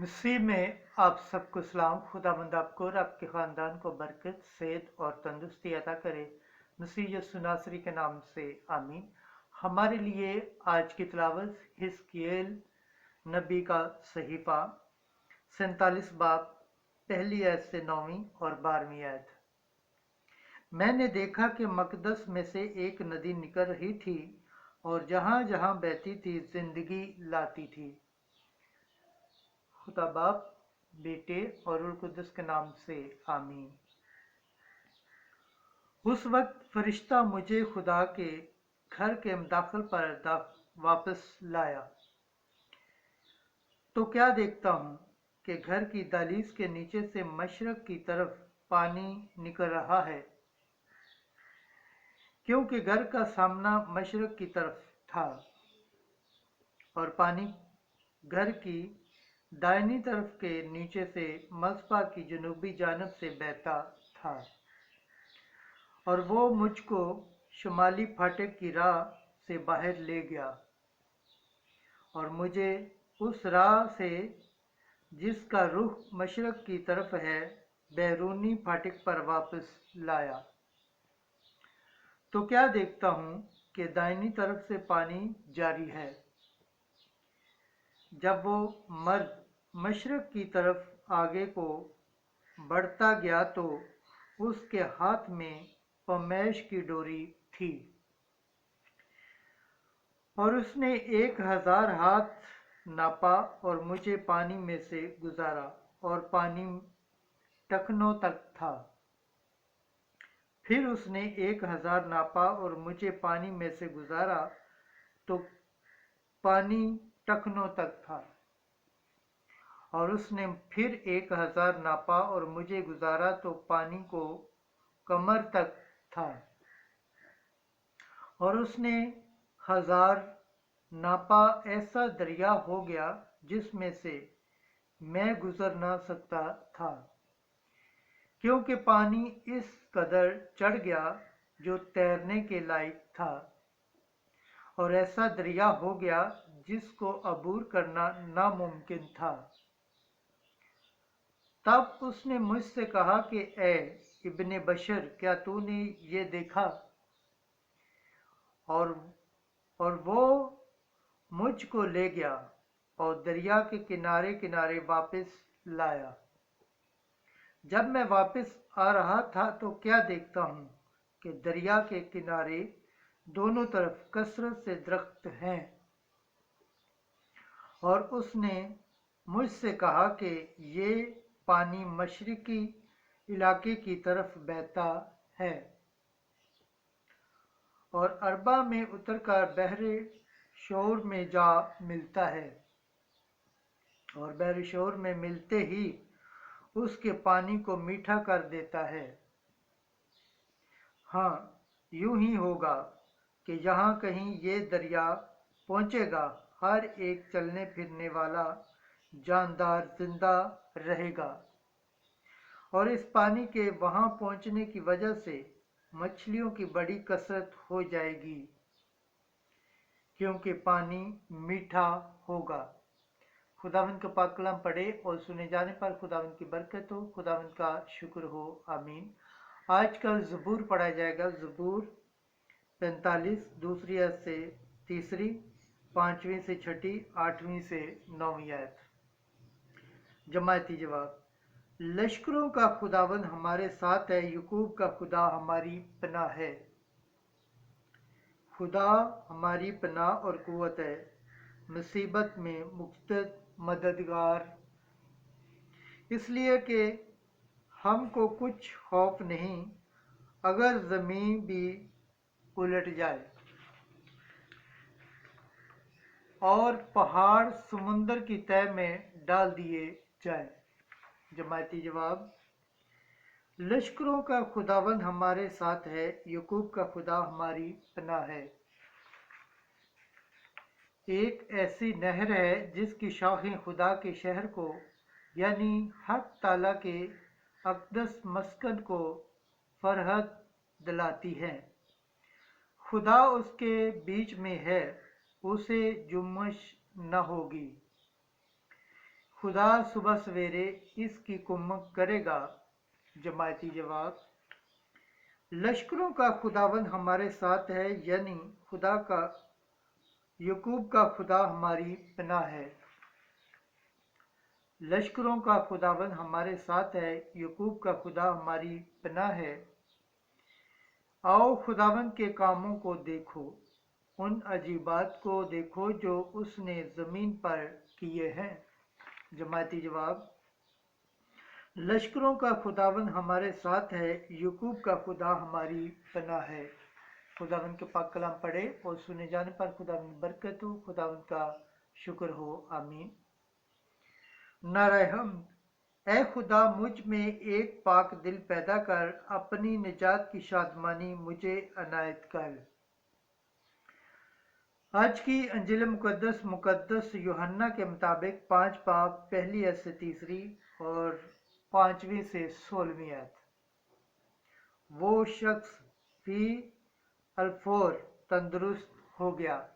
मसीह में आप सबको सलाम। खुदावंद आपको और आपके ख़ानदान को बरकत, सेहत और तंदुरुस्ती अता करे। मसीह यीशु नासरी के नाम से आमीन। हमारे लिए आज की तिलावत हिजकिय्येल नबी का सहीफा 47 बाब पहली आयत से 9वीं और 12वीं आयत। मैंने देखा कि मकदस में से एक नदी निकल रही थी और जहाँ जहाँ बहती थी जिंदगी लाती थी। खुदा बाप, बेटे और रूह कुद्दुस के नाम से आमीन। उस वक्त फरिश्ता मुझे खुदा के घर के दाखिल पर वापस लाया तो क्या देखता हूँ कि घर की दहलीज के नीचे से मशरक की तरफ पानी निकल रहा है, क्योंकि घर का सामना मशरक की तरफ था और पानी घर की दाहिनी तरफ के नीचे से मस्बा की जनूबी जानब से बहता था और वो मुझको शुमाली फाटक की राह से बाहर ले गया और मुझे उस राह से जिसका रुख मशरक की तरफ है बैरूनी फाटक पर वापस लाया। तो क्या देखता हूँ कि दाहिनी तरफ से पानी जारी है। जब वो मर्द मशरक की तरफ आगे को बढ़ता गया तो उसके हाथ में पमैश की डोरी थी और उसने 1000 हाथ नापा और मुझे पानी में से गुजारा और पानी टखनों तक था। फिर उसने 1000 नापा और मुझे पानी में से गुजारा तो पानी टखनों तक था और उसने फिर 1000 नापा और मुझे गुजारा तो पानी को कमर तक था और उसने 1000 नापा। ऐसा दरिया हो गया जिसमें से मैं गुजर ना सकता था, क्योंकि पानी इस कदर चढ़ गया जो तैरने के लायक था, और ऐसा दरिया हो गया जिसको अबूर करना नामुमकिन था। तब उसने मुझसे कहा कि ए इब्ने बशर, क्या तूने ये देखा? और वो मुझको ले गया और दरिया के किनारे किनारे वापस लाया। जब मैं वापस आ रहा था तो क्या देखता हूँ कि दरिया के किनारे दोनों तरफ कसरत से दरख्त हैं, और उसने मुझसे कहा कि ये पानी मशरिकी इलाके की तरफ बहता है और अरबा में उतरकर बहरे शोर में जा मिलता है, और बहरे शोर में मिलते ही उसके पानी को मीठा कर देता है। हाँ, यूं ही होगा कि जहाँ कहीं ये दरिया पहुँचेगा हर एक चलने फिरने वाला जानदार जिंदा रहेगा, और इस पानी के वहाँ पहुँचने की वजह से मछलियों की बड़ी कसरत हो जाएगी, क्योंकि पानी मीठा होगा। खुदावंद का पाक कलाम पढ़े और सुने जाने पर खुदावंद की बरकत हो, खुदावंद का शुक्र हो, आमीन। आज कल ज़बूर पढ़ा जाएगा। ज़बूर 45 दूसरी आयत से तीसरी, 5वीं से 6ठी, 8वीं से 9वीं आयत। जमायती जवाब। लश्करों का खुदावंद हमारे साथ है, यकूब का खुदा हमारी पनाह है। खुदा हमारी पनाह और कुव्वत है, मुसीबत में मुक़्तद मददगार। इसलिए कि हमको कुछ खौफ नहीं, अगर ज़मीन भी उलट जाए और पहाड़ समुंदर की तह में डाल दिए जाए। जमायती जवाब। लश्करों का खुदावंद हमारे साथ है, यकूब का खुदा हमारी पनाह है। एक ऐसी नहर है जिसकी शाखें खुदा के शहर को यानी हक ताला के अक़दस मस्कन को फरहत दिलाती हैं। खुदा उसके बीच में है, उसे जुम्मश न होगी। खुदा सुबह सवेरे इसकी कुम्मक करेगा। जमायती जवाब, लश्करों का खुदावंद हमारे साथ है, यानी खुदा का यकूब का खुदा हमारी पनाह है। लश्करों का खुदावंद हमारे साथ है, यकूब का खुदा हमारी पनाह है। आओ खुदावंद के कामों को देखो, उन अजीबात को देखो जो उसने ज़मीन पर किए हैं। जमायती जवाब, लश्करों का खुदावंद हमारे साथ है, यकूब का खुदा हमारी पनाह है। खुदावंद के पाक कलाम पढ़े और सुने जाने पर खुदावंद बरकत हो, खुदावंद का शुक्र हो। आमीन। नारे हम्द। ए खुदा, मुझ में एक पाक दिल पैदा कर, अपनी निजात की शादमानी मुझे अनायत कर। आज की अंजिल मुकद्दस यूहन्ना के मुताबिक 5 बाब 1 से 3 और 5 से 16 आयत। वो शख्स भी अल्फोर तंदुरुस्त हो गया।